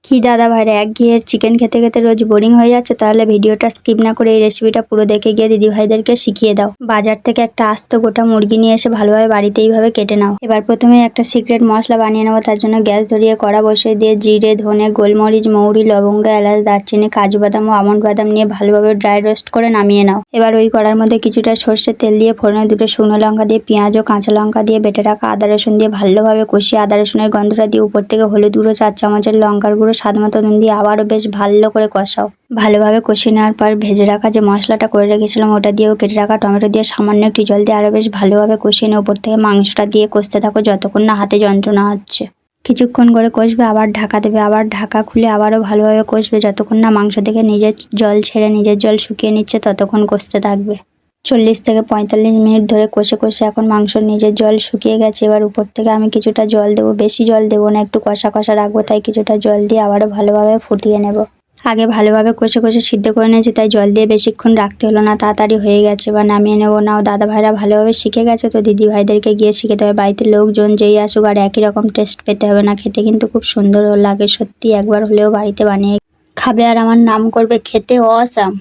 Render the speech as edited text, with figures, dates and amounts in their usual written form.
কি দাদা ভাইরা একঘেয়ের চিকেন খেতে খেতে রোজ বোরিং হয়ে যাচ্ছে, তাহলে ভিডিওটা স্কিপ না করে এই রেসিপিটা পুরো দেখে গিয়ে দিদি ভাইদেরকে শিখিয়ে দাও। বাজার থেকে একটা আস্ত গোটা মুরগি নিয়ে এসে ভালোভাবে বাড়িতে এইভাবে কেটে নাও। এবার প্রথমে একটা সিক্রেট মশলা বানিয়ে নেবো। তার জন্য গ্যাস ধরিয়ে কড়া বসিয়ে দিয়ে জিরে, ধনে, গোলমরিচ, মৌরি, লবঙ্গ, এলাচ, দারচিনি, কাজু বাদাম ও আমন্ড বাদাম নিয়ে ভালোভাবে ড্রাই রোস্ট করে নামিয়ে নাও। এবার ওই কড়ার মধ্যে কিছুটা সর্ষের তেল দিয়ে ফোড়নে দুটো শুকনো লঙ্কা দিয়ে পেঁয়াজ ও কাঁচা লঙ্কা দিয়ে বেটে রাখা আদা রসুন দিয়ে ভালোভাবে কষিয়ে আদা রসুনের গন্ধটা দিয়ে উপর থেকে হলুদ গুঁড়ো 4 চামচের লঙ্কার গুঁড়ো স্বাদ মতো নুন দিয়ে আবারও বেশ ভালো করে কষাও। ভালোভাবে কষিয়ে নেওয়ার পর ভেজে রাখা যে মশলাটা করে রেখেছিলাম ওটা দিয়েও কেটে রাখা টমেটো দিয়ে সামান্য একটু জল দিয়ে আরও বেশ ভালোভাবে কষিয়ে নিয়ে উপর থেকে মাংসটা দিয়ে কষতে থাকো যতক্ষণ না হাতে যন্ত্রণা হচ্ছে। কিছুক্ষণ করে কষবে, আবার ঢাকা দেবে, আবার ঢাকা খুলে আবারও ভালোভাবে কষবে যতক্ষণ না মাংস থেকে নিজের জল ছেড়ে নিজের জল শুকিয়ে নিচ্ছে ততক্ষণ কষতে থাকবে। 40 থেকে 45 মিনিট ধরে কষে কষে এখন মাংসর নিজের জল শুকিয়ে গেছে। এবার উপর থেকে আমি কিছুটা জল দেবো, বেশি জল দেবো না, একটু কষা কষা রাখবো, তাই কিছুটা জল দিয়ে আবারও ভালোভাবে ফুটিয়ে নেব। আগে ভালোভাবে কষে কষে সিদ্ধ করে নিয়েছি, তাই জল দিয়ে বেশিক্ষণ রাখতে হলো না, তাড়াতাড়ি হয়ে গেছে। বা নামিয়ে নেবো। নাও দাদা ভাইরা ভালোভাবে শিখে গেছে, তো দিদি ভাইদেরকে গিয়ে শিখে দেবে। বাড়িতে লোকজন যেই আসুক আর একই রকম টেস্ট পেতে হবে না, খেতে কিন্তু খুব সুন্দর লাগে। সত্যি একবার হলেও বাড়িতে বানিয়ে খাবে আর আমার নাম করবে খেতে অসাম।